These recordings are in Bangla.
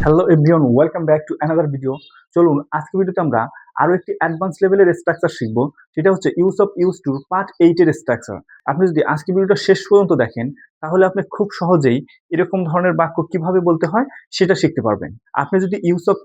Hello everyone, welcome back to another video. চলুন আজকে ভিডিওতে আমরা আরো একটি অ্যাডভান্স লেভেলের স্ট্রাকচার শিখবো, সেটা হচ্ছে ইউজ টু পার্ট 8 এর স্ট্রাকচার। আপনি যদি আজকে ভিডিওটা শেষ পর্যন্ত দেখেন, তাহলে আপনি খুব সহজেই এরকম ধরনের বাক্য কিভাবে বলতে হয় সেটা শিখতে পারবেন। আপনি যদি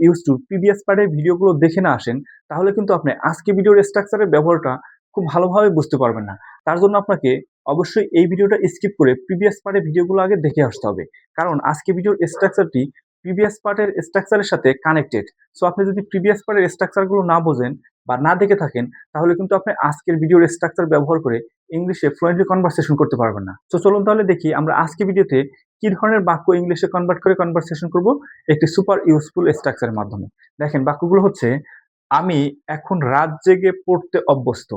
ইউজ টু প্রিভিয়াস পার্টের ভিডিওগুলো দেখে না আসেন, তাহলে কিন্তু আপনি আজকে ভিডিওর স্ট্রাকচারের ব্যবহারটা খুব ভালোভাবে বুঝতে পারবেন না। তার জন্য আপনাকে অবশ্যই এই ভিডিওটা স্কিপ করে প্রিভিয়াস পার্টের ভিডিওগুলো আগে দেখে আসতে হবে, কারণ আজকে ভিডিওর স্ট্রাকচারটি প্রিভিয়াস পার্টের স্ট্রাকচারের সাথে কানেক্টেড। সো আপনি যদি প্রিভিয়াস পার্টের স্ট্রাকচারগুলো না বোঝেন বা না দেখে থাকেন, তাহলে কিন্তু আপনি আজকের ভিডিওর স্ট্রাকচার ব্যবহার করে ইংলিশে ফ্লুয়েন্টলি কনভারসেশন করতে পারবেন না। তো চলুন তাহলে দেখি আমরা আজকে ভিডিওতে কি ধরনের বাক্য ইংলিশে কনভার্ট করে কনভারসেশন করব একটি সুপার ইউজফুল স্ট্রাকচারের মাধ্যমে। দেখেন, বাক্যগুলো হচ্ছে: আমি এখন রাত জেগে পড়তে অভ্যস্ত।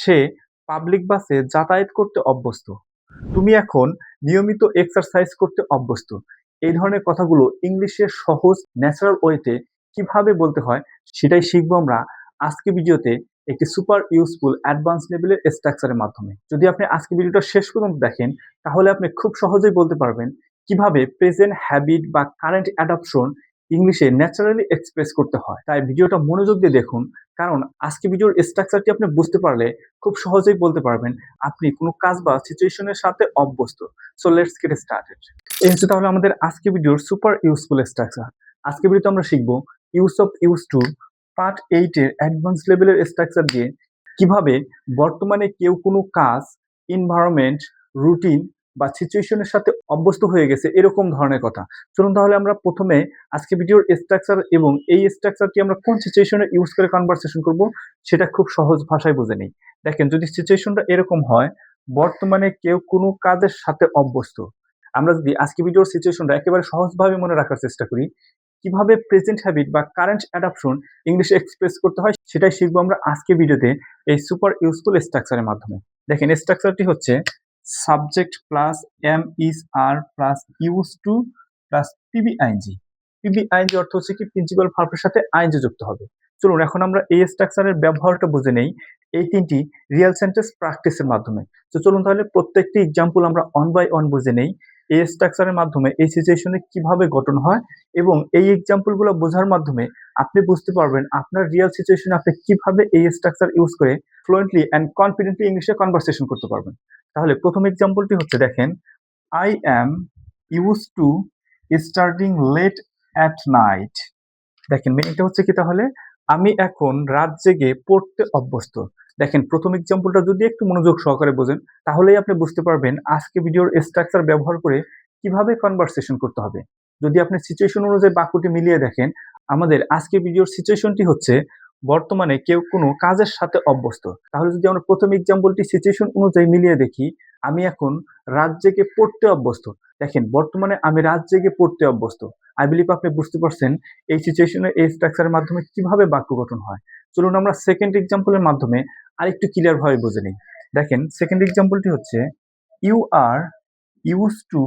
সে পাবলিক বাসে যাতায়াত করতে অভ্যস্ত। তুমি এখন নিয়মিত এক্সারসাইজ করতে অভ্যস্ত। এই ধরনের কথাগুলো ইংলিশের সহজ ন্যাচারাল ওয়েতে কিভাবে বলতে হয় সেটাই শিখবো আমরা আজকে ভিডিওতে একটি সুপার ইউজফুল অ্যাডভান্স লেভেলের স্ট্রাকচারের মাধ্যমে। যদি আপনি আজকে ভিডিওটা শেষ পর্যন্ত দেখেন, তাহলে আপনি খুব সহজেই বলতে পারবেন কিভাবে প্রেজেন্ট হ্যাবিট বা কারেন্ট অ্যাডাপশন ইংলিশে ন্যাচারালি এক্সপ্রেস করতে হয়। তাই ভিডিওটা মনোযোগ দিয়ে দেখুন, কারণ আজকে ভিডিওর স্ট্রাকচারটি আপনি বুঝতে পারলে খুব সহজেই বলতে পারবেন আপনি কোনো কাজ বা সিচুয়েশনের সাথে অভ্যস্ত। So let's get started. এই হচ্ছে তাহলে আমাদের আজকে ভিডিওর সুপার ইউজফুল স্ট্রাকচার। আজকে ভিডিওতে আমরা শিখবো ইউজ টু পার্ট 8 এর অ্যাডভান্স লেভেলের স্ট্রাকচার দিয়ে কিভাবে বর্তমানে কেউ কোনো কাজ, এনভায়রনমেন্ট, রুটিন বা সিচুয়েশনের সাথে অভ্যস্ত হয়ে গেছে এরকম ধরনের কথা। চলুন তাহলে আমরা প্রথমে আজকে ভিডিওর স্ট্রাকচার এবং এই স্ট্রাকচারটি আমরা কোন সিচুয়েশনে ইউজ করে কনভারসেশন করব সেটা খুব সহজ ভাষায় বুঝে নিই। দেখেন, যদি সিচুয়েশনটা এরকম হয়, বর্তমানে কেউ কোনো কাজের সাথে অভ্যস্ত। আমরা যদি আজকে ভিডিওর সিচুয়েশনটা একেবারে সহজভাবে মনে রাখার চেষ্টা করি, কিভাবে প্রেজেন্ট হ্যাবিট বা কারেন্ট অ্যাডাপশন ইংলিশে এক্সপ্রেস করতে হয় সেটাই শিখবো আমরা আজকে ভিডিওতে এই সুপার ইউজফুল স্ট্রাকচারের মাধ্যমে। দেখেন, স্ট্রাকচারটি হচ্ছে subject plus am is are plus use to plus PBING. PBING অর্থ হচ্ছে কি প্রিন্সিপাল ভার্বের সাথে আইএনজি যুক্ত হবে। চলুন এখন আমরা এই স্ট্রাকচারের ব্যবহারটা বুঝে নেই এই তিনটি রিয়েল সেন্টেন্স প্র্যাকটিসের মাধ্যমে। তো চলুন তাহলে প্রত্যেকটি এক্সাম্পল আমরা অন বাই অন বুঝে নেই এই স্ট্রাকচারের মাধ্যমে এই সিচুয়েশনে কিভাবে গঠন হয়, এবং এই এক্সাম্পলগুলো বোঝার মাধ্যমে আপনি বুঝতে পারবেন আপনার রিয়েল সিচুয়েশনে আপনি কিভাবে এই স্ট্রাকচার ইউজ করে ফ্লুয়েন্টলি অ্যান্ড কনফিডেন্টলি ইংলিশে কনভারসেশন করতে পারবেন। তাহলে প্রথম এক্সাম্পলটি হচ্ছে, দেখেন, I am use to starting late at night. দেখেন, মিনিংটা হচ্ছে কি, তাহলে আমি এখন রাত জেগে পড়তে অভ্যস্ত। দেখেন, প্রথম এক্সাম্পলটা যদি একটু মনোযোগ সহকারে বোঝেন, তাহলেই আপনি বুঝতে পারবেন আজকে ভিডিওর স্ট্রাকচার ব্যবহার করে কিভাবে কনভারসেশন করতে হবে। যদি আপনি সিচুয়েশন অনুযায়ী বাক্যটি মিলিয়ে দেখেন, আমাদের আজকে ভিডিওর সিচুয়েশনটি হচ্ছে বর্তমানে কেউ কোনো কাজের সাথে অভ্যস্ত। তাহলে যদি আমরা প্রথম এক্সাম্পলটি সিচুয়েশন অনুযায়ী মিলিয়ে দেখি, আমি এখন রাত জেগে পড়তে অভ্যস্ত। দেখেন, বর্তমানে আমি রাত জেগে পড়তে অভ্যস্ত। আই বিলিভ আপনি বুঝতে পারছেন এই সিচুয়েশনে এই স্ট্রাকচারের মাধ্যমে কিভাবে বাক্য গঠন হয়। চলুন আমরা সেকেন্ড এক্সাম্পলের মাধ্যমে আরেকটু ক্লিয়ার ভাবে বুঝে নিই। দেখেন, সেকেন্ড এক্সাম্পলটি হচ্ছে, you are use to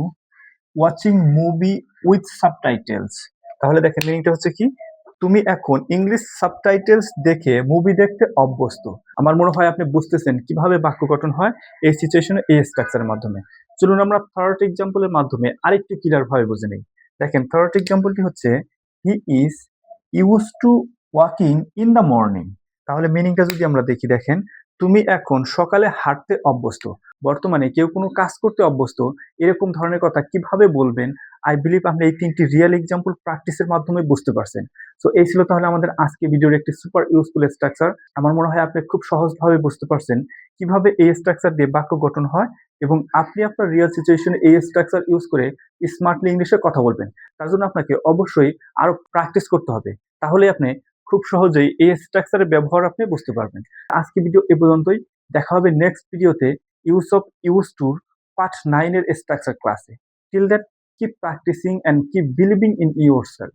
watching movie with subtitles. তাহলে দেখেন, মিনিংটা হচ্ছে কি, তুমি এখন ইংলিশ সাবটাইটেলস দেখে মুভি দেখতে অভ্যস্ত। আমার মনে হয় আপনি বুঝতেছেন কিভাবে বাক্য গঠন হয় এই সিচুয়েশনে এই স্ট্রাকচারের মাধ্যমে। চলুন আমরা থার্ড এক্সাম্পলের মাধ্যমে আরেকটু ক্লিয়ার ভাবে বুঝে নিই। দেখেন, থার্ড এক্সাম্পলটি হচ্ছে, he is use to walking in the morning. তাহলে মিনিংটা যদি আমরা দেখি, দেখেন, তুমি এখন সকালে হাঁটতে অভ্যস্ত। বর্তমানে কেউ কোনো কাজ করতে অভ্যস্ত এরকম ধরনের কথা কিভাবে বলবেন, আই বিলিভ আপনি এই তিনটি রিয়েল এক্সাম্পল প্র্যাকটিসের মাধ্যমে বুঝতে পারছেন। সো এই ছিল তাহলে আমাদের আজকে ভিডিওর একটি সুপার ইউজফুল স্ট্রাকচার। আমার মনে হয় আপনি খুব সহজভাবে বুঝতে পারছেন কিভাবে এই স্ট্রাকচার দিয়ে বাক্য গঠন হয়, এবং আপনি আপনার রিয়েল সিচুয়েশনে এই স্ট্রাকচার ইউজ করে স্মার্টলি ইংলিশে কথা বলবেন। তার জন্য আপনাকে অবশ্যই আরো প্র্যাকটিস করতে হবে, তাহলে আপনি খুব সহজেই এই স্ট্রাকচারের ব্যবহার আপনি বুঝতে পারবেন। আজকে ভিডিও এ পর্যন্তই। দেখা হবে নেক্সট ভিডিওতে ইউজ টুর পার্ট 9 এর স্ট্রাকচার ক্লাসে। Till that, keep practicing and keep believing in yourself.